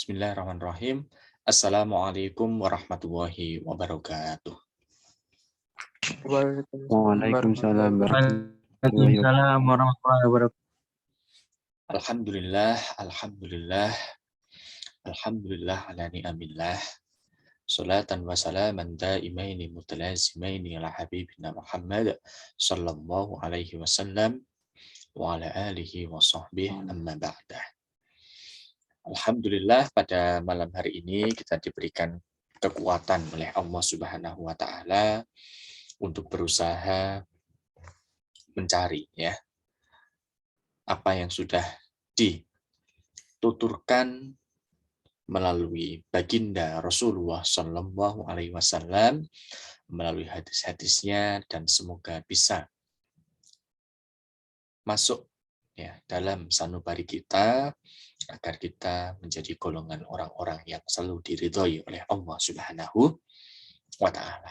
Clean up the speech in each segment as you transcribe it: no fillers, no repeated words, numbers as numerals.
Bismillahirrahmanirrahim. Assalamualaikum warahmatullahi wabarakatuh. Waalaikumsalam Waalaikumsalam warahmatullahi wabarakatuh. warahmatullahi wabarakatuh. Waalaikumsalam warahmatullahi wabarakatuh. Alhamdulillah, alhamdulillah, alhamdulillah ala ni'amillah. Salatan wa salaman daimaini mutalazimaini ala habibina Muhammad sallallahu alaihi wasallam wa ala alihi wa sahbihi amma ba'dah. Alhamdulillah pada malam hari ini kita diberikan kekuatan oleh Allah Subhanahu wa taala untuk berusaha mencari ya apa yang sudah dituturkan melalui baginda Rasulullah Shallallahu Alaihi Wasallam, melalui hadis-hadisnya, dan semoga bisa masuk ya dalam sanubari kita agar kita menjadi golongan orang-orang yang selalu diridhoi oleh Allah Subhanahu wa taala.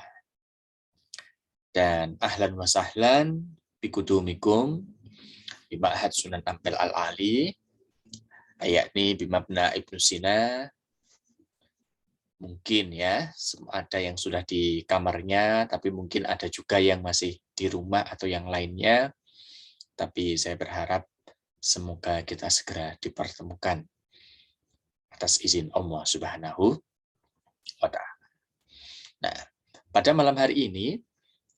Dan ahlan wa sahlan bikudumikum di Ma'had Sunan Ampel Al-Ali, yakni di Mabna Ibnu Sina. Mungkin ya ada yang sudah di kamarnya, tapi mungkin ada juga yang masih di rumah atau yang lainnya. Tapi saya berharap semoga kita segera dipertemukan atas izin Allah Subhanahu wa taala. Nah, pada malam hari ini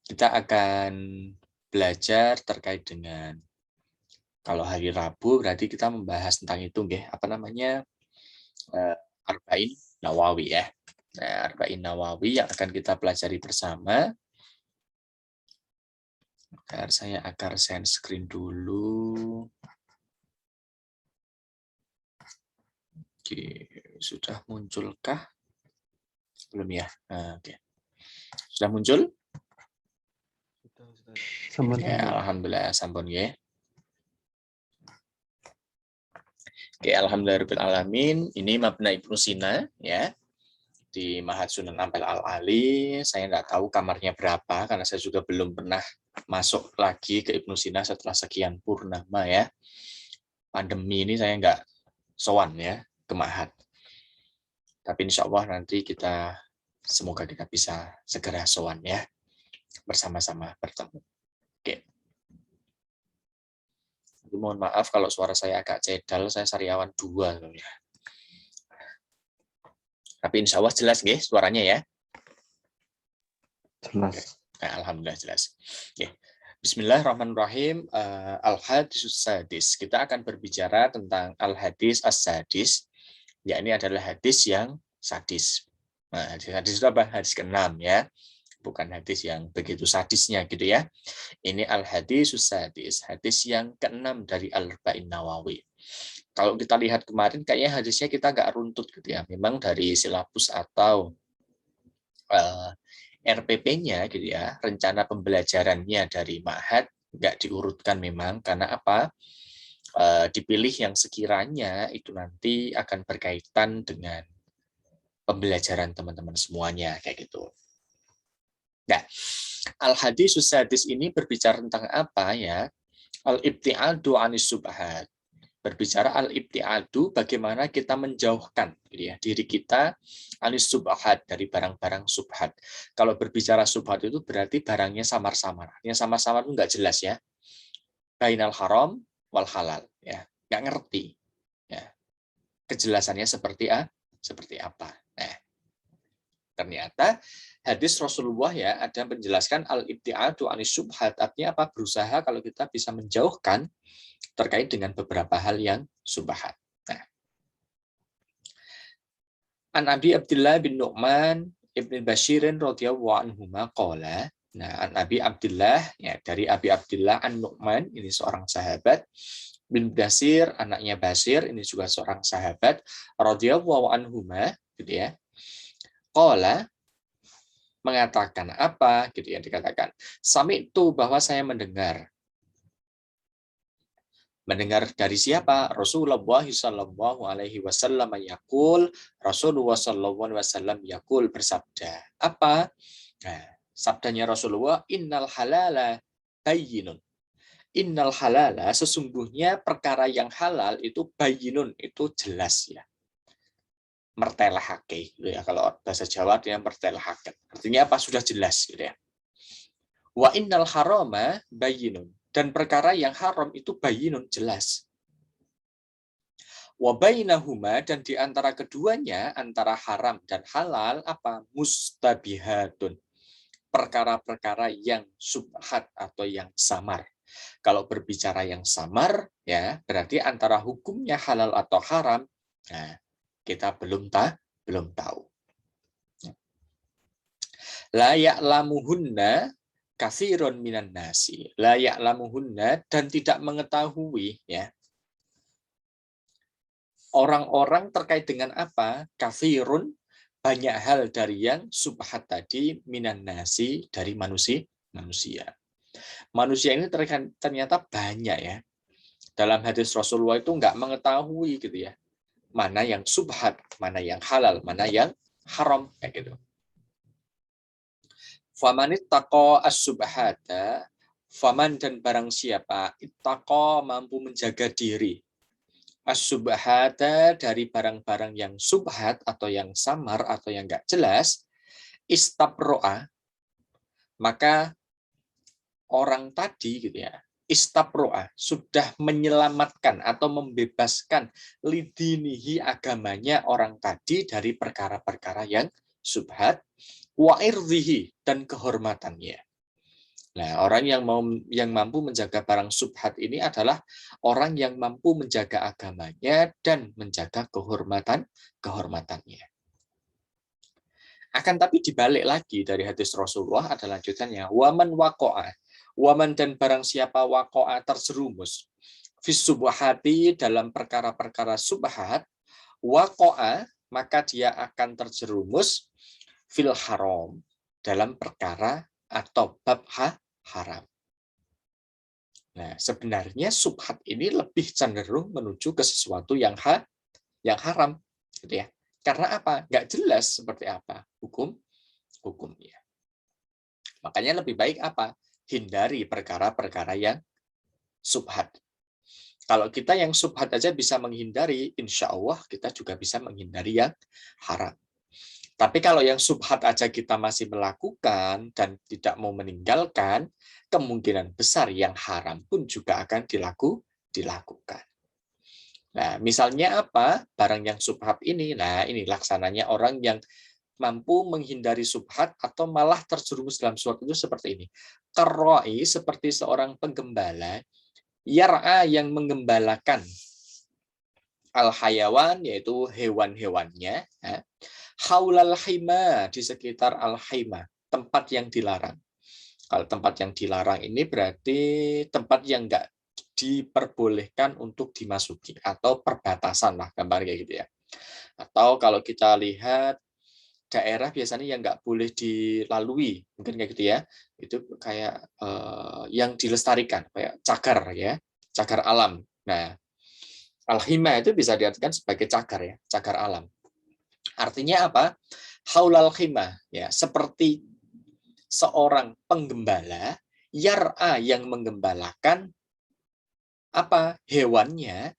kita akan belajar terkait dengan, kalau hari Rabu berarti kita membahas tentang itu nggih, apa namanya? Arba'in Nawawi ya. Nah, Arba'in Nawawi yang akan kita pelajari bersama. Saya akan share screen dulu. Oke, sudah munculkah? Belum ya? Nah, oke. Sudah muncul? Ya, alhamdulillah sampun ya. Oke, alhamdulillahirabbil alamin. Ini Mabna Ibnu Sina ya. Di Ma'had Sunan Ampel Al-Ali. Saya nggak tahu kamarnya berapa karena saya juga belum pernah masuk lagi ke Ibnu Sina setelah sekian purnama ya. Pandemi ini saya nggak sowan ya ke Ma'had. Tapi insya Allah nanti semoga kita bisa segera sowan ya, bersama-sama bertemu. Oke. Mohon maaf kalau suara saya agak cedal, saya sariawan 2 loh ya. Tapi insya Allah jelas nggih suaranya ya. Jelas. Nah, alhamdulillah jelas. Oke. Bismillahirrahmanirrahim. Al-Hadis Sadis. Kita akan berbicara tentang Al-Hadis As-Sadis. Ya, ini adalah hadis yang sadis. Nah, hadis itu apa? Hadis ke-6 ya. Bukan hadis yang begitu sadisnya gitu ya. Ini Al-Hadis Sadis, hadis yang ke-6 dari Al-Arba'in Nawawi. Kalau kita lihat kemarin kayaknya hadisnya kita agak runtut gitu ya. Memang dari silabus atau RPP-nya gitu ya, rencana pembelajarannya dari Ma'had nggak diurutkan memang karena apa? Dipilih yang sekiranya itu nanti akan berkaitan dengan pembelajaran teman-teman semuanya kayak gitu. Nah, Al-Hadis Sadis ini berbicara tentang apa ya? Al-ibti'adu anis subhat. Berbicara al-ibti'adu bagaimana kita menjauhkan gitu ya, diri kita anis subhat, dari barang-barang subhat. Kalau berbicara subhat itu berarti barangnya samar-samar. Yang samar-samar itu nggak jelas ya. Bainal haram wal halal ya. Nggak ngerti. Ya. Kejelasannya seperti apa. Nah, ternyata hadis Rasulullah ya ada menjelaskan al-ibti'adu anis subhat, artinya apa? Berusaha kalau kita bisa menjauhkan terkait dengan beberapa hal yang subhat. Nah, An Abi Abdullah bin Nu'man Ibn Bashirin radhiyallahu anhuma qala. Nah, An Abi Abdullah ya, dari Abi Abdullah An Nu'man, ini seorang sahabat, bin Basir, anaknya Basir, ini juga seorang sahabat, radhiyallahu anhuma gitu ya. Qala, mengatakan apa gitu ya, dikatakan sami itu, bahwa saya mendengar dari siapa? Rasulullah sallallahu alaihi wasallam yaqul, Rasulullah sallallahu alaihi wasallam yaqul, bersabda. Apa? Nah, sabdanya Rasulullah, innal halala bayyinun. Innal halala, sesungguhnya perkara yang halal itu bayyinun, itu jelas ya. mertelahake gitu ya. Kalau bahasa Jawa dia mertelahake. Artinya apa? Sudah jelas gitu ya. Wa innal harama bayyinun, dan perkara yang haram itu bayyinun, jelas. Wa bainahuma, dan di antara keduanya, antara haram dan halal, apa? Mustabihatun, perkara-perkara yang subhat atau yang samar. Kalau berbicara yang samar, ya berarti antara hukumnya halal atau haram, nah kita belum tahu. La ya'lamuhunna katsirun minan nasi. La ya'lamuhunna, dan tidak mengetahui ya orang-orang terkait dengan apa? Katsirun, banyak hal dari yang subhat tadi, minan nasi, dari manusia. Manusia ini ternyata banyak ya. Dalam hadis Rasulullah itu nggak mengetahui gitu ya, mana yang subhat, mana yang halal, mana yang haram kayak gitu. Faman ittaqa as-subhata, faman, dan barang siapa, ittaqa, mampu menjaga diri, as-subhata, dari barang-barang yang subhat atau yang samar atau yang nggak jelas, istabro'a, maka orang tadi gitu ya, istabro'a, sudah menyelamatkan atau membebaskan lidinihi, agamanya orang tadi, dari perkara-perkara yang subhat, wa irdhihi, dan kehormatannya. Nah, orang yang mampu menjaga barang subhat ini adalah orang yang mampu menjaga agamanya dan menjaga kehormatannya. Akan tapi dibalik lagi dari hadis Rasulullah ada lanjutannya, waman waqa'a, waman, dan barang siapa waqa'a, terjerumus, fis subhati, dalam perkara-perkara subhat, waqa'a, maka dia akan terjerumus fil haram, dalam perkara atau bab haram. Nah, sebenarnya subhat ini lebih cenderung menuju ke sesuatu yang haram, gitu ya. Karena apa? Nggak jelas seperti apa hukumnya. Makanya lebih baik apa? Hindari perkara-perkara yang subhat. Kalau kita yang subhat aja bisa menghindari, insya Allah kita juga bisa menghindari yang haram. Tapi kalau yang subhat aja kita masih melakukan dan tidak mau meninggalkan, kemungkinan besar yang haram pun juga akan dilakukan. Nah, misalnya apa? Barang yang subhat ini, nah ini laksananya orang yang mampu menghindari subhat atau malah terjerumus dalam suatu itu seperti ini. Karoi, seperti seorang penggembala, yar'a, yang menggembalakan, al-hayawan, yaitu hewan-hewannya, haulal hima, di sekitar al-hima, tempat yang dilarang. Kalau tempat yang dilarang ini berarti tempat yang enggak diperbolehkan untuk dimasuki, atau perbatasan lah, gambar kayak gitu ya. Atau kalau kita lihat daerah biasanya yang nggak boleh dilalui, mungkin kayak gitu ya, itu kayak yang dilestarikan, kayak cagar ya, cagar alam. Nah, al-hima itu bisa diartikan sebagai cagar ya, cagar alam. Artinya apa? Haulal khimah, ya, seperti seorang penggembala, yar'a, yang menggembalakan apa? Hewannya,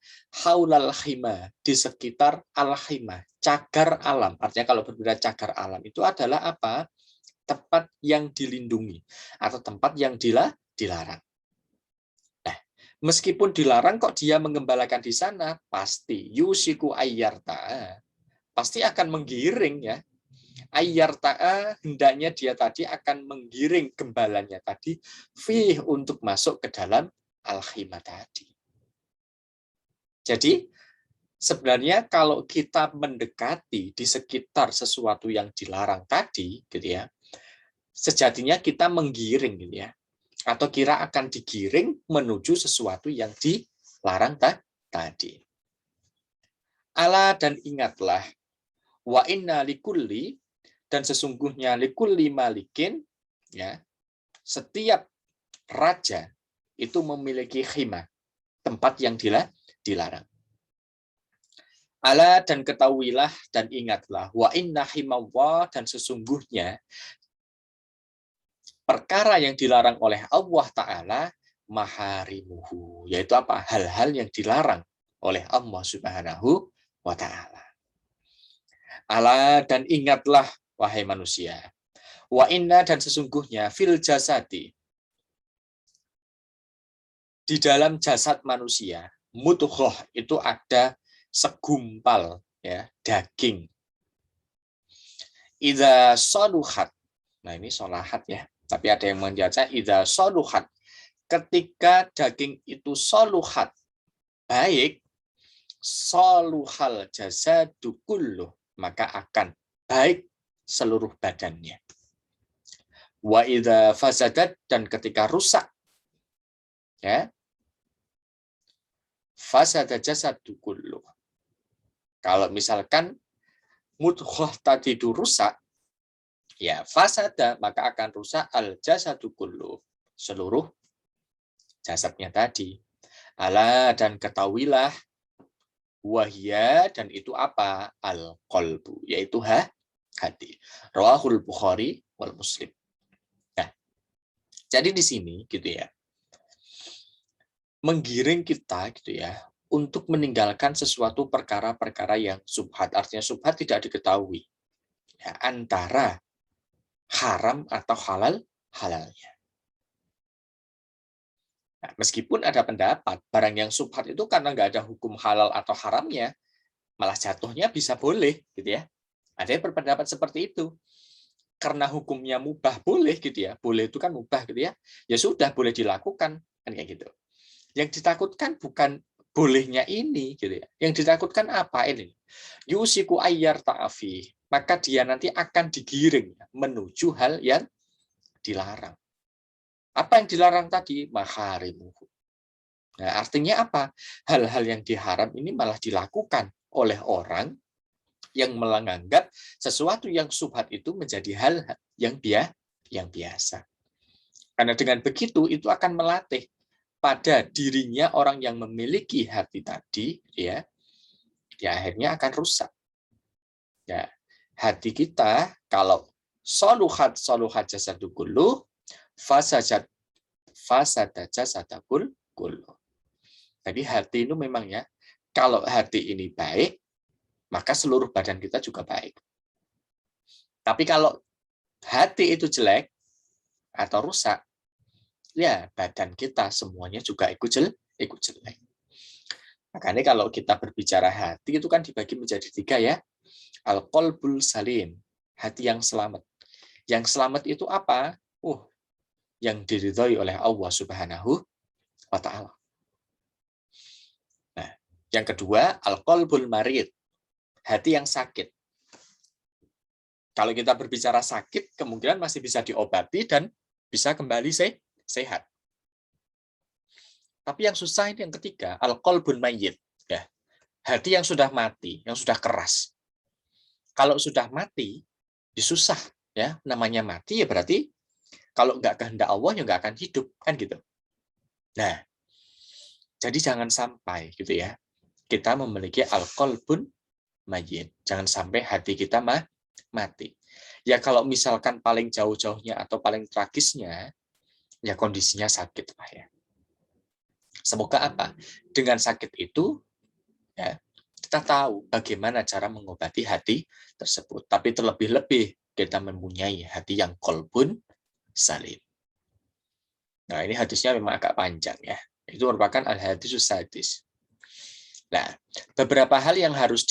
haulal khimah, di sekitar al-khimah, cagar alam. Artinya kalau berbicara cagar alam itu adalah apa? Tempat yang dilindungi atau tempat yang dilarang. Nah, meskipun dilarang kok dia menggembalakan di sana, pasti yusiku ayyarta, pasti akan menggiring ya. Ayyarta'a, hendaknya dia tadi akan menggiring gembalanya tadi fih, untuk masuk ke dalam al-khimah tadi. Jadi sebenarnya kalau kita mendekati di sekitar sesuatu yang dilarang tadi, gitu ya, sejatinya kita menggiring, gitu ya, atau kira akan digiring menuju sesuatu yang dilarang tadi. Ala, dan ingatlah, wa inna likulli, dan sesungguhnya likulli malikin, ya, setiap raja itu memiliki khimah, tempat yang dilarang. Ala, dan ketahuilah dan ingatlah, wa inna himawah, dan sesungguhnya perkara yang dilarang oleh Allah Ta'ala, maharimuhu, yaitu apa? Hal-hal yang dilarang oleh Allah Subhanahu wa Ta'ala. Ala dan ingatlah wahai manusia. Wa inna dan sesungguhnya fil jasadi di dalam jasad manusia mudghah itu ada segumpal ya daging. Idza saluhat. Nah ini solahat ya. Tapi ada yang membaca idza saluhat. Ketika daging itu saluhat baik, saluhal jasadu kulluh, maka akan baik seluruh badannya. Wa idza fasadat dan ketika rusak ya, fasada jasadu kulluh. Kalau misalkan mudghah tadi itu rusak, ya fasada maka akan rusak al jasadu kulluh, seluruh jasadnya tadi. Ala dan ketahuilah wahya dan itu apa? Al qalbu, yaitu hati. Rawahul Bukhari wal Muslim. Nah, jadi di sini gitu ya. Menggiring kita gitu ya untuk meninggalkan sesuatu perkara-perkara yang subhat. Artinya subhat tidak diketahui ya, antara haram atau halalnya. Nah, meskipun ada pendapat barang yang subhat itu karena nggak ada hukum halal atau haramnya, malah jatuhnya bisa boleh gitu ya. Ada yang berpendapat seperti itu. Karena hukumnya mubah boleh gitu ya. Boleh itu kan mubah gitu ya. Ya sudah boleh dilakukan kan kayak gitu. Yang ditakutkan bukan bolehnya ini gitu ya. Yang ditakutkan apa ini? Yusiku ayyar ta'afi. Maka dia nanti akan digiring menuju hal yang dilarang. Apa yang dilarang tadi? Maharimuhu. Nah, artinya apa? Hal-hal yang diharam ini malah dilakukan oleh orang yang menganggap sesuatu yang subhat itu menjadi hal yang biasa. Karena dengan begitu itu akan melatih pada dirinya orang yang memiliki hati tadi ya akhirnya akan rusak. Ya, hati kita kalau soluhat jasadu kulluh fasada jasadul kulluh. Jadi hati itu memang ya kalau hati ini baik maka seluruh badan kita juga baik. Tapi kalau hati itu jelek atau rusak, ya badan kita semuanya juga ikut jelek. Makanya kalau kita berbicara hati itu kan dibagi menjadi 3 ya. Al-qalbul salim, hati yang selamat. Yang selamat itu apa? Yang diridhoi oleh Allah Subhanahu wa taala. Nah, yang kedua, al-qalbul marid, hati yang sakit. Kalau kita berbicara sakit, kemungkinan masih bisa diobati dan bisa kembali sehat. Tapi yang susah ini yang ketiga, al-qalbun mayyit. Ya. Hati yang sudah mati, yang sudah keras. Kalau sudah mati, susah. Ya, namanya mati ya berarti kalau nggak kehendak Allah ya nggak akan hidup. Kan gitu. Nah, jadi jangan sampai gitu ya, kita memiliki al-qalbun mayyit. Jangan sampai hati kita mati. Ya kalau misalkan paling jauh-jauhnya atau paling tragisnya, ya kondisinya sakit Pak ya. Semoga apa? Dengan sakit itu, ya kita tahu bagaimana cara mengobati hati tersebut. Tapi terlebih-lebih kita mempunyai hati yang qalbun salim. Nah ini hadisnya memang agak panjang ya. Itu merupakan al-hadisus sadis. Nah beberapa hal yang harus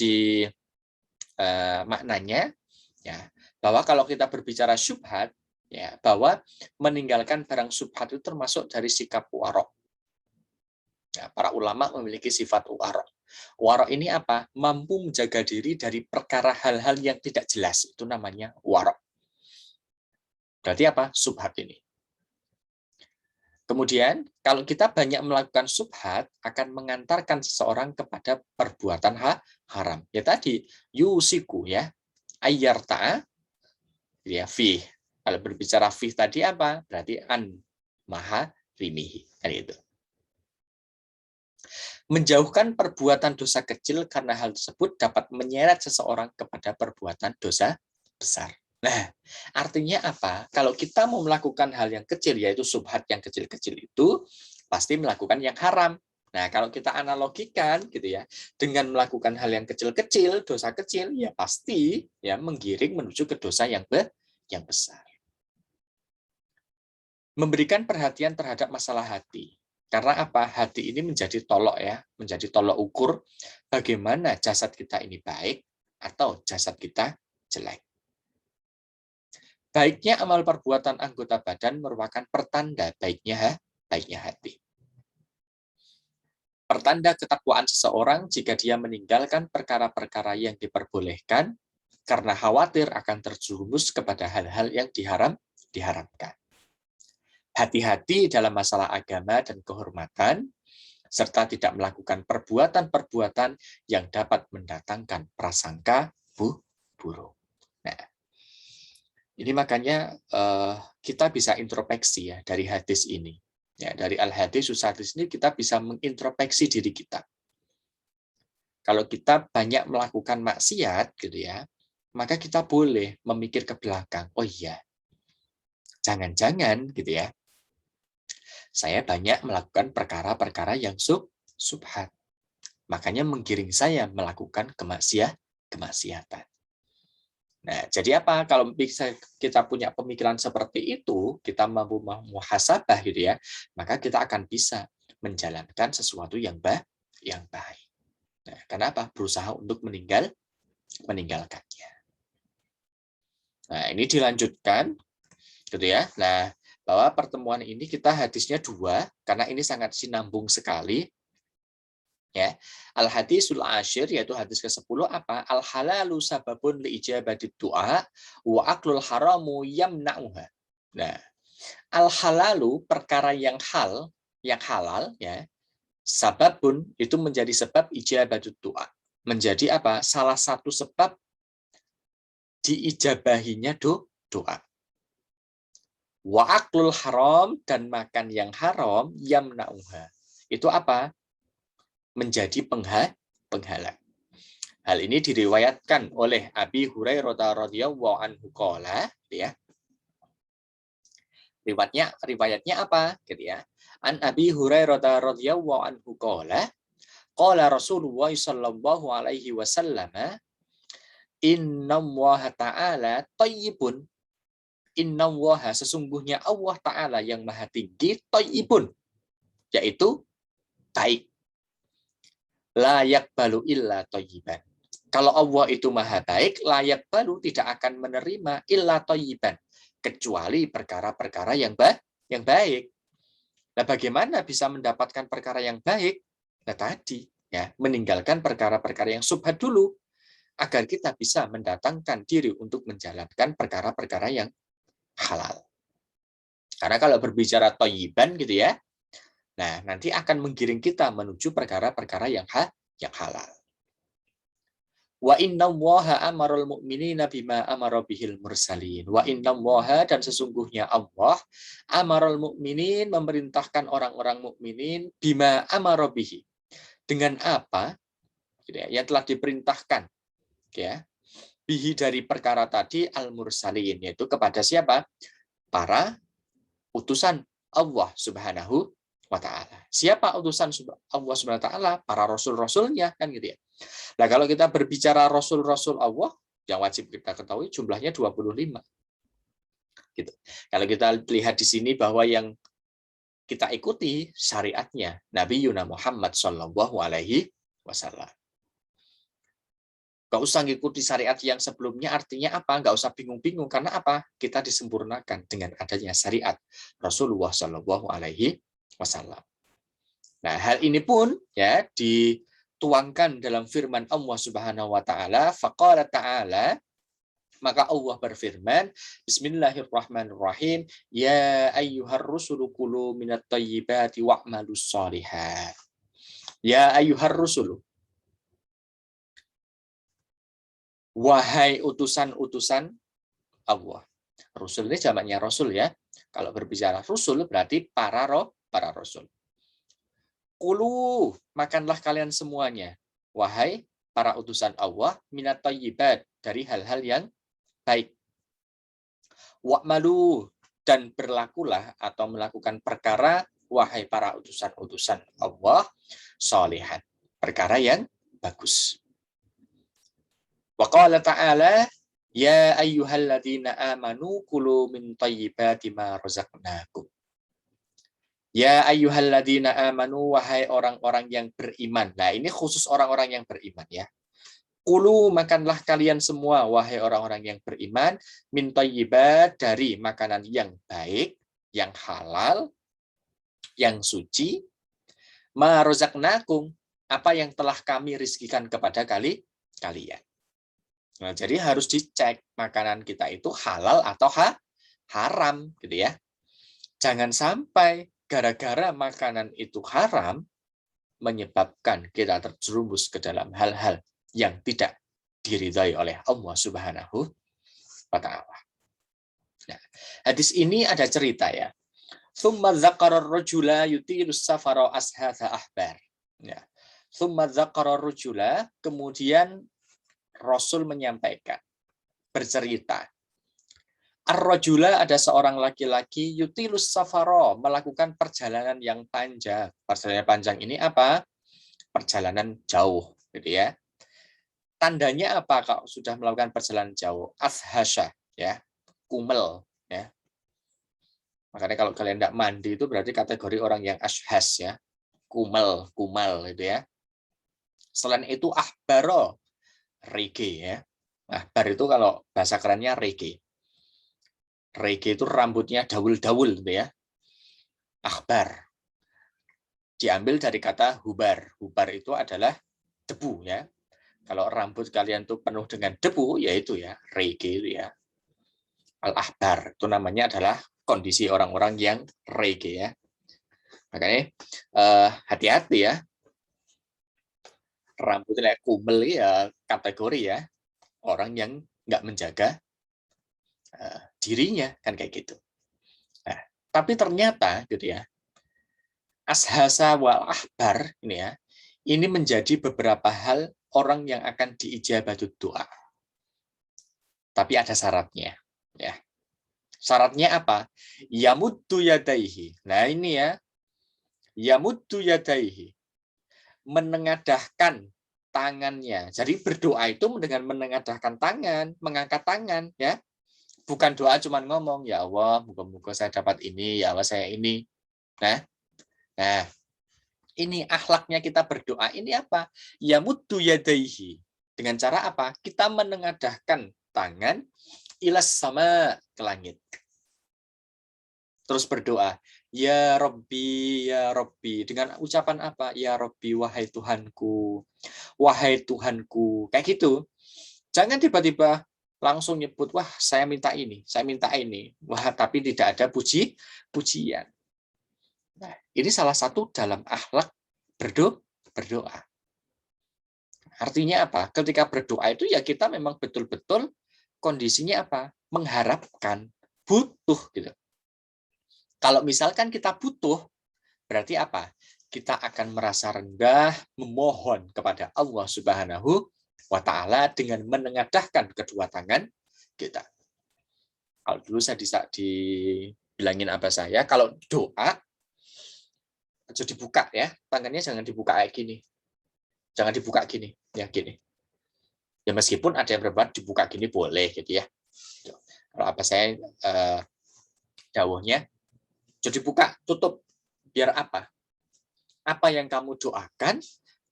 maknanya ya bahwa kalau kita berbicara syubhat ya bahwa meninggalkan barang syubhat itu termasuk dari sikap warok. Ya, para ulama memiliki sifat warok. Warok ini apa? Mampu menjaga diri dari perkara hal-hal yang tidak jelas. Itu namanya warok. Berarti apa? Syubhat ini. Kemudian, kalau kita banyak melakukan syubhat, akan mengantarkan seseorang kepada perbuatan haram. Ya tadi, yusiku ya, ayyarta'a ya fih. Kalau berbicara fih tadi apa? Berarti an maha rimihi. Kan itu. Menjauhkan perbuatan dosa kecil karena hal tersebut dapat menyeret seseorang kepada perbuatan dosa besar. Nah, artinya apa? Kalau kita mau melakukan hal yang kecil, yaitu syubhat yang kecil-kecil itu, pasti melakukan yang haram. Nah, kalau kita analogikan gitu ya, dengan melakukan hal yang kecil-kecil, dosa kecil, ya pasti ya menggiring menuju ke dosa yang besar. Memberikan perhatian terhadap masalah hati. Karena apa? Hati ini menjadi tolok ya, menjadi tolok ukur bagaimana jasad kita ini baik atau jasad kita jelek. Baiknya amal perbuatan anggota badan merupakan pertanda baiknya hati. Pertanda ketakwaan seseorang jika dia meninggalkan perkara-perkara yang diperbolehkan karena khawatir akan terjerumus kepada hal-hal yang diharamkan. Hati-hati dalam masalah agama dan kehormatan, serta tidak melakukan perbuatan-perbuatan yang dapat mendatangkan prasangka buruk. Nah, ini makanya kita bisa introspeksi ya dari hadis ini. Ya, dari al-hadis hadis ini kita bisa mengintrospeksi diri kita. Kalau kita banyak melakukan maksiat gitu ya, maka kita boleh memikir ke belakang. Oh iya, jangan-jangan gitu ya, saya banyak melakukan perkara-perkara yang subhat. Makanya menggiring saya melakukan kemaksiatan. Nah, jadi apa? Kalau bisa kita punya pemikiran seperti itu, kita mampu muhasabah gitu ya, maka kita akan bisa menjalankan sesuatu yang baik. Nah, kenapa? Berusaha untuk meninggalkannya. Nah, ini dilanjutkan gitu ya. Nah, bahwa pertemuan ini kita hadisnya 2 karena ini sangat sinambung sekali. Ya. Al-hadisul asyir yaitu hadis ke-10 apa? Al-halalu sababun li ijabati du'a wa aklul haramu yamna'uha. Nah, al-halalu perkara yang halal ya. Sababun itu menjadi sebab ijabati du'a. Menjadi apa? Salah satu sebab diijabahinya doa. Wa aklul haram dan makan yang haram yamna'uha. Itu apa? Menjadi penghalang. Hal ini diriwayatkan oleh Abi Hurairah radhiyallahu anhu qala ya. Riwayatnya apa gitu ya? An Abi Hurairah radhiyallahu anhu qala Rasulullah sallallahu alaihi wasallam innallaha ta'ala thayyibun innallaha sesungguhnya Allah taala yang maha tinggi thayyibun yaitu baik. Layak balu illa thayyiban. Kalau Allah itu maha baik, layak balu tidak akan menerima illa thayyiban, kecuali perkara-perkara yang baik. Nah, bagaimana bisa mendapatkan perkara yang baik? Nah, tadi ya, meninggalkan perkara-perkara yang subhat dulu agar kita bisa mendatangkan diri untuk menjalankan perkara-perkara yang halal. Karena kalau berbicara thayyiban gitu ya, nah, nanti akan menggiring kita menuju perkara-perkara yang halal. Wa innallaha amarul mu'minina bima amara bihil mursalin. Wa innallaha dan sesungguhnya Allah amarul mu'minin memerintahkan orang-orang mukminin bima amara bihi. Dengan apa? Yang telah diperintahkan ya. Bihi dari perkara tadi al-mursalin yaitu kepada siapa? Para utusan Allah Subhanahu wa ta'ala. Siapa utusan Allah Subhanahu wa ta'ala? Para rasul-rasulnya kan gitu ya. Nah, kalau kita berbicara rasul-rasul Allah, yang wajib kita ketahui jumlahnya 25. Gitu. Kalau kita lihat di sini bahwa yang kita ikuti syariatnya Nabi Yuna Muhammad sallallahu alaihi wasallam. Gak usah ngikuti syariat yang sebelumnya, artinya apa? Gak usah bingung-bingung, karena apa? Kita disempurnakan dengan adanya syariat Rasulullah sallallahu alaihi wasallam. Nah, hal ini pun ya dituangkan dalam firman Allah Subhanahu wa taala, faqala ta'ala, maka Allah berfirman, bismillahirrahmanirrahim, ya ayyuhar rusulu kulu minat thayyibati wa'malus shalihat. Ya ayyuhar rusulu, wahai utusan-utusan Allah. Rasul ini jamaknya rasul ya. Kalau berbicara rasul berarti para rasul. Kulu, makanlah kalian semuanya, wahai para utusan Allah, minat thayyibat, dari hal-hal yang baik. Wa'malu, dan berlakulah atau melakukan perkara, wahai para utusan-utusan Allah, sholihan, perkara yang bagus. Wa qala ta'ala, ya ayyuhalladzina amanu kulu min thayyibati ma razaqnakum. Ya ayyuhalladzina amanu, wahai orang-orang yang beriman. Nah, ini khusus orang-orang yang beriman ya. Kulu, makanlah kalian semua, wahai orang-orang yang beriman, min thayyibat, dari makanan yang baik, yang halal, yang suci, ma razaqnakum, apa yang telah kami rizkikan kepada kalian. Nah, jadi harus dicek makanan kita itu halal atau haram, gitu ya. Jangan sampai gara-gara makanan itu haram menyebabkan kita terjerumus ke dalam hal-hal yang tidak diridhai oleh Allah Subhanahu wa ta'ala. Nah, hadis ini ada cerita ya. Tsumma dzakara ar-rajula yutilu safara ashatha ahbar. Ya. Tsumma dzakara ar-rajula, kemudian Rasul menyampaikan, bercerita. Ar-rajula, ada seorang laki-laki, yutilus safara, melakukan perjalanan yang panjang. Perjalanan panjang ini apa? Perjalanan jauh, gitu ya. Tandanya apa kalau sudah melakukan perjalanan jauh? Ashasha, ya, kumel, ya. Makanya kalau kalian tidak mandi itu berarti kategori orang yang ashas, ya, kumal gitu ya. Selain itu ahbaro, rege, ya. Ahbar itu kalau bahasa kerennya rege. Rege itu rambutnya dawul-dawul, gitu ya. Akhbar diambil dari kata hubar. Hubar itu adalah debu, ya. Kalau rambut kalian tuh penuh dengan debu, yaitu ya rege itu ya. Al-ahbar itu namanya adalah kondisi orang-orang yang rege, ya. Makanya hati-hati ya. Rambutnya kumel ya kategori ya orang yang nggak menjaga dirinya, kan kayak gitu. Nah, tapi ternyata gitu ya, ashasa wal ahbar ini ya, ini menjadi beberapa hal orang yang akan diijabah doa. Tapi ada syaratnya, ya. Syaratnya apa? Yamuddu yadaihi. Nah, ini ya. Yamuddu yadaihi. Menengadahkan tangannya. Jadi berdoa itu dengan menengadahkan tangan, mengangkat tangan, ya. Bukan doa cuman ngomong, ya Allah, moga-moga saya dapat ini, ya Allah saya ini. Nah, ini akhlaknya kita berdoa. Ini apa? Yamuddu yadaihi. Dengan cara apa? Kita menengadahkan tangan ilas sama ke langit. Terus berdoa, ya Rabbi, dengan ucapan apa? Ya Rabbi, wahai Tuhanku, wahai Tuhanku. Kayak gitu. Jangan tiba-tiba langsung nyebut, wah saya minta ini. Wah, tapi tidak ada pujian. Nah, ini salah satu dalam akhlak berdoa. Artinya apa? Ketika berdoa itu ya kita memang betul-betul kondisinya apa? Mengharapkan, butuh gitu. Kalau misalkan kita butuh, berarti apa? Kita akan merasa rendah, memohon kepada Allah Subhanahu wa ta'ala dengan menengadahkan kedua tangan kita. Kalau dulu saya dibilangin apa saya, kalau doa, jadi dibuka ya, tangannya jangan dibuka kayak gini. Jangan dibuka gini, ya gini. Ya meskipun ada yang berbuat dibuka gini boleh gitu ya. Kalau apa saya dawuhnya, jadi buka, tutup. Biar apa? Apa yang kamu doakan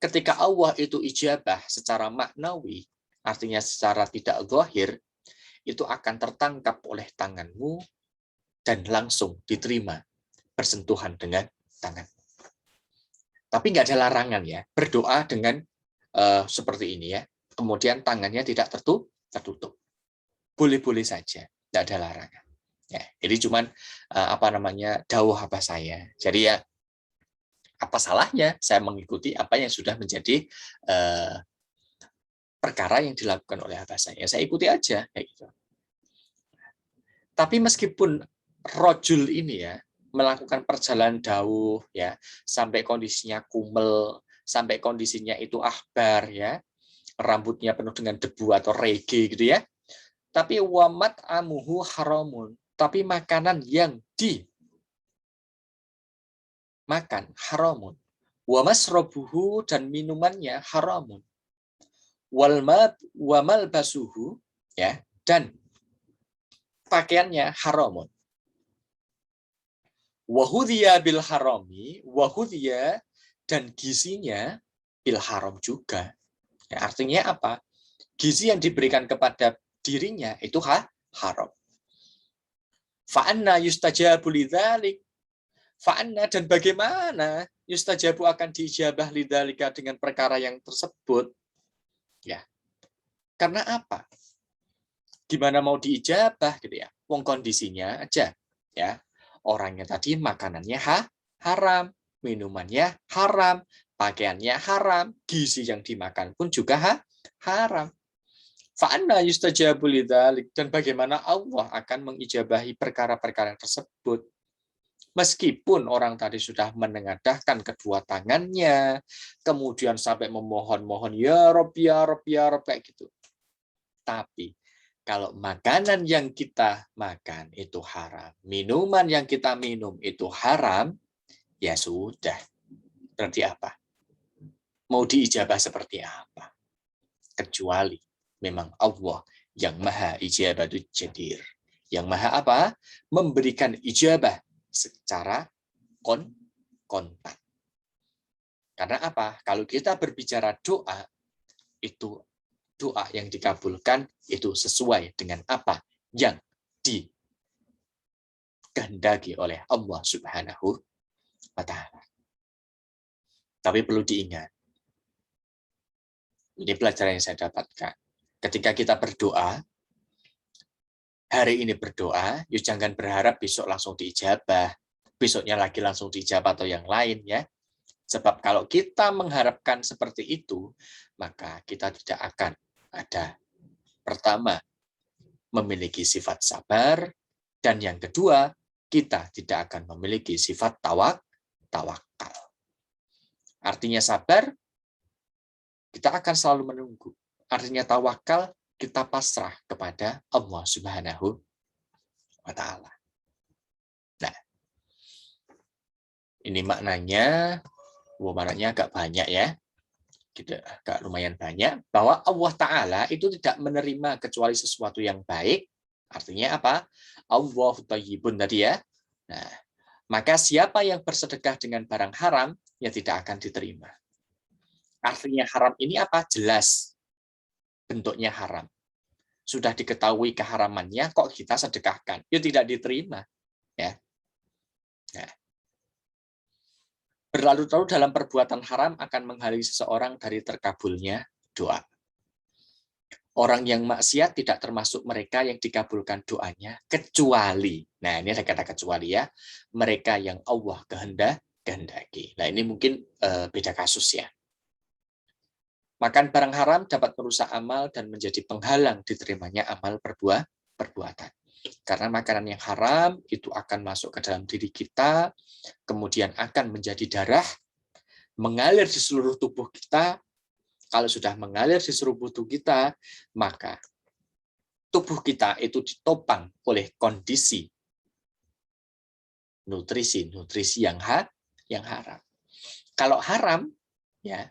ketika Allah itu ijabah secara maknawi, artinya secara tidak zahir, itu akan tertangkap oleh tanganmu dan langsung diterima bersentuhan dengan tangan. Tapi nggak ada larangan ya, berdoa dengan seperti ini ya, kemudian tangannya tidak tertutup. Boleh-boleh saja, tidak ada larangan. Ya, ini cuman dawuh apa saya. Jadi ya, apa salahnya saya mengikuti apa yang sudah menjadi perkara yang dilakukan oleh abah saya. Saya ikuti aja kayak gitu. Tapi meskipun rojul ini ya melakukan perjalanan jauh ya sampai kondisinya kumel, sampai kondisinya itu ahbar ya, rambutnya penuh dengan debu atau rege gitu ya. Tapi wamat amuhu haramun, tapi makanan yang makan haramun. Wa masrobuhu, dan minumannya haramun. Wa malbasuhu, ya, dan pakaiannya haramun. Wa hudhiya bil harami, wa hudhiya, dan gizinya bil haram juga. Ya, artinya apa? Gizi yang diberikan kepada dirinya itu haram. Fa'anna yustajabu lidzalik. Fa'anna, dan bagaimana yustajabu akan diijabah lidzalika, dengan perkara yang tersebut. Ya. Karena apa? Gimana mau diijabah gitu ya? Wong kondisinya aja, ya. Orangnya tadi makanannya haram, minumannya haram, pakaiannya haram, gizi yang dimakan pun juga haram. Fa'anna yustajabu lidzalik, dan bagaimana Allah akan mengijabahi perkara-perkara tersebut. Meskipun orang tadi sudah menengadahkan kedua tangannya, kemudian sampai memohon-mohon, ya Rob, ya Rob, ya Rob, kayak gitu. Tapi kalau makanan yang kita makan itu haram, minuman yang kita minum itu haram, ya sudah. Berarti apa? Mau diijabah seperti apa? Kecuali memang Allah yang maha ijabatu jadir. Yang maha apa? Memberikan ijabah secara kontan. Karena apa? Kalau kita berbicara doa, itu doa yang dikabulkan itu sesuai dengan apa yang dikehendaki oleh Allah Subhanahu wa Ta'ala. Tapi perlu diingat, ini pelajaran yang saya dapatkan. Ketika kita berdoa, hari ini berdoa, yuk jangan berharap besok langsung diijabah, besoknya lagi langsung diijabah atau yang lain, ya. Sebab kalau kita mengharapkan seperti itu, maka kita tidak akan ada, pertama, memiliki sifat sabar, dan yang kedua, kita tidak akan memiliki sifat tawakal. Artinya sabar, kita akan selalu menunggu. Artinya tawakal, kita pasrah kepada Allah Subhanahu wa Ta'ala. Nah, ini maknanya agak banyak ya, agak lumayan banyak, bahwa Allah Ta'ala itu tidak menerima kecuali sesuatu yang baik. Artinya apa? Allah thayyibun tadi ya. Nah, maka siapa yang bersedekah dengan barang haram, ya tidak akan diterima. Artinya haram ini apa? Jelas bentuknya haram. Sudah diketahui keharamannya, kok kita sedekahkan? Ya tidak diterima. Ya. Nah, berlarut-larut dalam perbuatan haram akan menghalangi seseorang dari terkabulnya doa. Orang yang maksiat tidak termasuk mereka yang dikabulkan doanya, kecuali, nah ini ada kata kecuali ya, mereka yang Allah kehendaki. Nah ini mungkin beda kasus ya. Makan barang haram dapat merusak amal dan menjadi penghalang diterimanya amal perbuatan. Karena makanan yang haram itu akan masuk ke dalam diri kita, kemudian akan menjadi darah, mengalir di seluruh tubuh kita. Kalau sudah mengalir di seluruh tubuh kita, maka tubuh kita itu ditopang oleh kondisi nutrisi yang haram. Kalau haram, ya,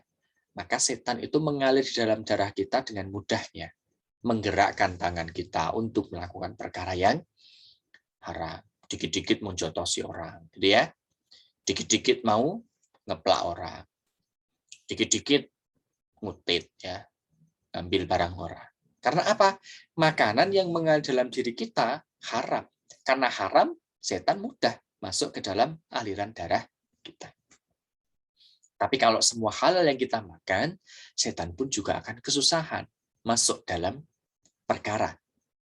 maka setan itu mengalir di dalam darah kita dengan mudahnya, menggerakkan tangan kita untuk melakukan perkara yang haram. Dikit-dikit menjotosi orang, gitu ya. Dikit-dikit mau ngeplak orang. Dikit-dikit ngutit ya, ambil barang orang. Karena apa? Makanan yang mengalir dalam diri kita haram. Karena haram, setan mudah masuk ke dalam aliran darah kita. Tapi kalau semua halal yang kita makan, setan pun juga akan kesusahan masuk dalam perkara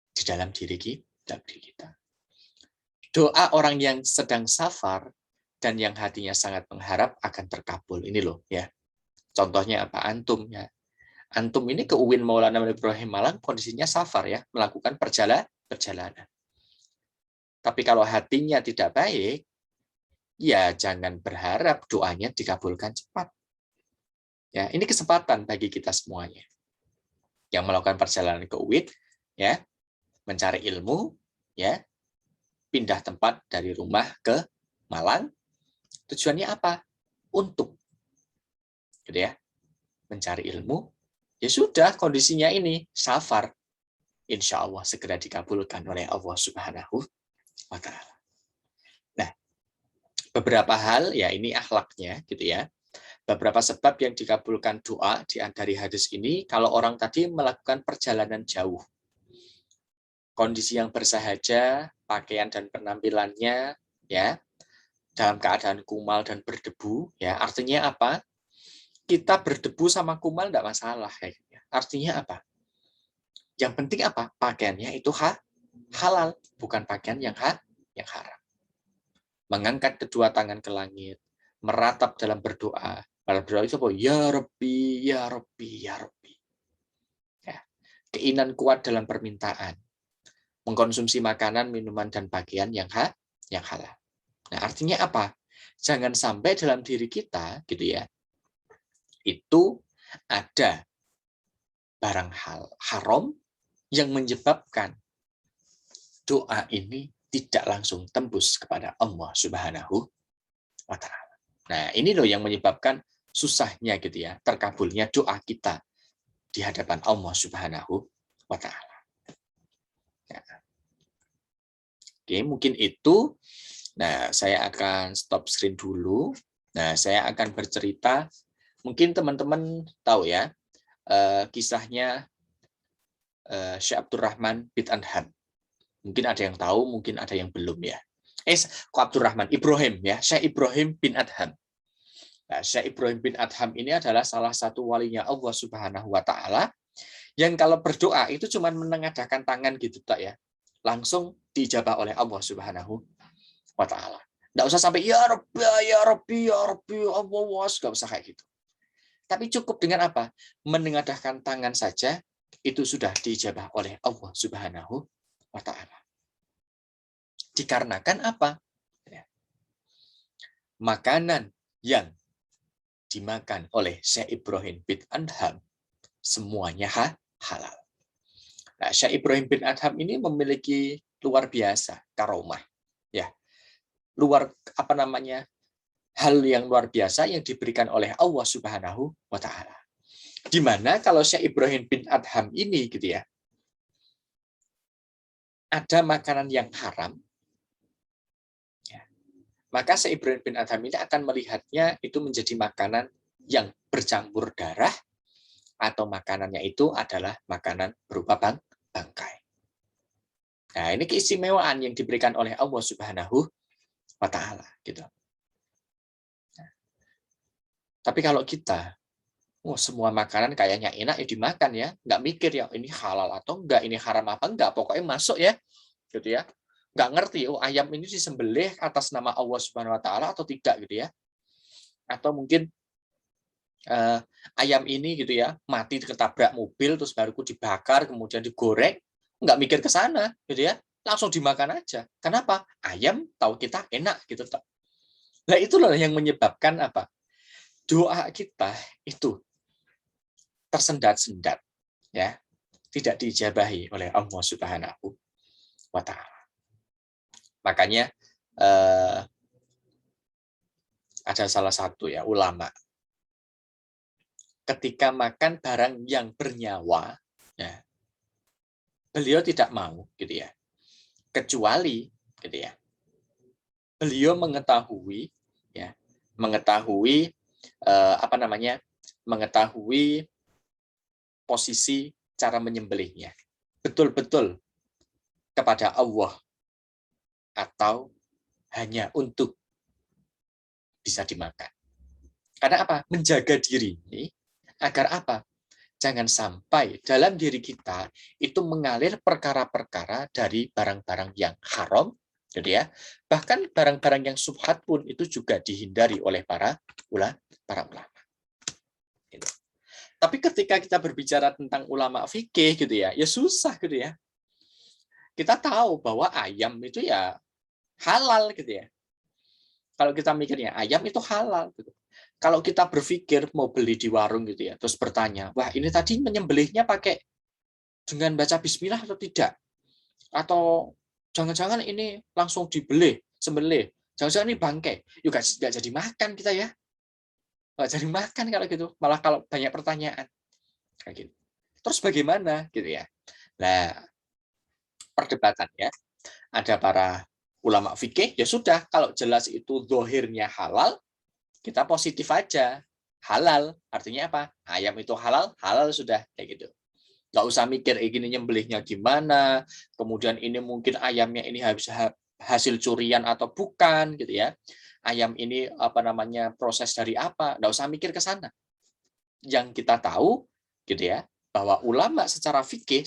di dalam diri kita. Doa orang yang sedang safar dan yang hatinya sangat mengharap akan terkabul. Ini loh ya. Contohnya apa? Antum ya. Antum ini ke UIN Maulana Ibrahim Malang kondisinya safar ya, melakukan perjalanan. Tapi kalau hatinya tidak baik, ya jangan berharap doanya dikabulkan cepat. Ya, ini kesempatan bagi kita semuanya yang melakukan perjalanan ke UIN, ya, mencari ilmu, ya, pindah tempat dari rumah ke Malang, Tujuannya apa? Untuk, gitu ya, mencari ilmu. Ya sudah, kondisinya ini safar. Insya Allah segera dikabulkan oleh Allah Subhanahu wa Ta'ala. Nah, beberapa hal ya ini akhlaknya, gitu ya. Beberapa sebab yang dikabulkan doa dari hadis ini, kalau orang tadi melakukan perjalanan jauh, kondisi yang bersahaja, pakaian dan penampilannya ya dalam keadaan kumal dan berdebu, ya artinya apa? Kita berdebu sama kumal tidak masalah, kayaknya. Artinya apa? Yang penting apa? Pakaiannya itu halal, bukan pakaian yang haram. Mengangkat kedua tangan ke langit, meratap dalam berdoa. Dalam berdoa itu apa? Ya Rabbi, ya Rabbi, ya Rabbi. Ya. Keinginan kuat dalam permintaan. Mengkonsumsi makanan, minuman, dan pakaian yang halal. Nah, artinya apa? Jangan sampai dalam diri kita, gitu ya, itu ada barang haram yang menyebabkan doa ini tidak langsung tembus kepada Allah Subhanahu wa Ta'ala. Nah, ini loh yang menyebabkan susahnya gitu ya, terkabulnya doa kita di hadapan Allah Subhanahu wa Ta'ala. Ya. Oke, mungkin itu. Nah, saya akan stop screen dulu. Nah, saya akan bercerita. Mungkin teman-teman tahu ya, kisahnya Syekh Abdurrahman bin Adham. Mungkin ada yang tahu, mungkin ada yang belum ya. Kok Abdurrahman? Ibrahim ya, Syekh Ibrahim bin Adham. Nah, Syekh Ibrahim bin Adham ini adalah salah satu walinya Allah Subhanahu wa Ta'ala yang kalau berdoa itu cuma menengadahkan tangan gitu tak ya. Langsung dijabah oleh Allah Subhanahu wa Ta'ala. Nggak usah sampai ya Rabbi, ya Rabbi, ya Rabbi, Allah, nggak usah kayak gitu. Tapi cukup dengan apa? Menengadahkan tangan saja itu sudah dijabah oleh Allah Subhanahu wa Ta'ala. Dikarenakan apa? Makanan yang dimakan oleh Syekh Ibrahim bin Adham semuanya halal. Nah, Syekh Ibrahim bin Adham ini memiliki luar biasa karomah, ya, hal yang luar biasa yang diberikan oleh Allah Subhanahu wa Ta'ala. Di mana kalau Syekh Ibrahim bin Adham ini gitu ya, ada makanan yang haram, ya, maka Syekh Ibrahim bin Adham ini akan melihatnya itu menjadi makanan yang bercampur darah, atau makanannya itu adalah makanan berupa bangkai. Nah, ini keistimewaan yang diberikan oleh Allah Subhanahu wa Ta'ala gitu. Nah, tapi kalau kita semua makanan kayaknya enak ya dimakan ya, nggak mikir ya ini halal atau enggak, ini haram apa enggak, pokoknya masuk ya, gitu ya. Nggak ngerti ayam ini disembelih atas nama Allah Subhanahu wa Ta'ala atau tidak gitu ya. Atau mungkin ayam ini gitu ya mati ketabrak mobil terus baru dibakar kemudian digoreng, nggak mikir ke sana gitu ya, langsung dimakan aja. Kenapa? Ayam tahu kita enak gitu. Nah, itulah yang menyebabkan apa? Doa kita itu tersendat-sendat ya, tidak diijabahi oleh Allah Subhanahu wa Ta'ala. Makanya ada salah satu ya ulama ketika makan barang yang bernyawa, ya, beliau tidak mau, gitu ya, kecuali, gitu ya, beliau mengetahui, ya, mengetahui mengetahui posisi cara menyembelihnya, betul-betul kepada Allah atau hanya untuk bisa dimakan. Karena apa? Menjaga diri ini agar apa? Jangan sampai dalam diri kita itu mengalir perkara-perkara dari barang-barang yang haram, jadi ya. Bahkan barang-barang yang subhat pun itu juga dihindari oleh para ulama. Gitu. Tapi ketika kita berbicara tentang ulama fikih gitu ya, ya susah gitu ya. Kita tahu bahwa ayam itu ya halal gitu ya. Kalau kita mikirnya ayam itu halal gitu. Kalau kita berpikir mau beli di warung gitu ya, terus bertanya, wah ini tadi menyembelihnya pakai dengan baca bismillah atau tidak? Atau jangan-jangan ini langsung sembelih Jangan-jangan ini bangkai, yuk nggak jadi makan kita ya. Nggak jadi makan kalau gitu, malah kalau banyak pertanyaan. Kayak gitu. Terus bagaimana gitu ya. Nah, perdebatannya ada para ulama fikih, ya sudah, kalau jelas itu dohirnya halal, kita positif aja. Halal, artinya apa? Ayam itu halal, halal sudah, kayak gitu. Nggak usah mikir gini nyembelihnya gimana, kemudian ini mungkin ayamnya ini habis hasil curian atau bukan gitu ya. Ayam ini apa namanya proses dari apa? Nggak usah mikir ke sana. Yang kita tahu gitu ya, bahwa ulama secara fikih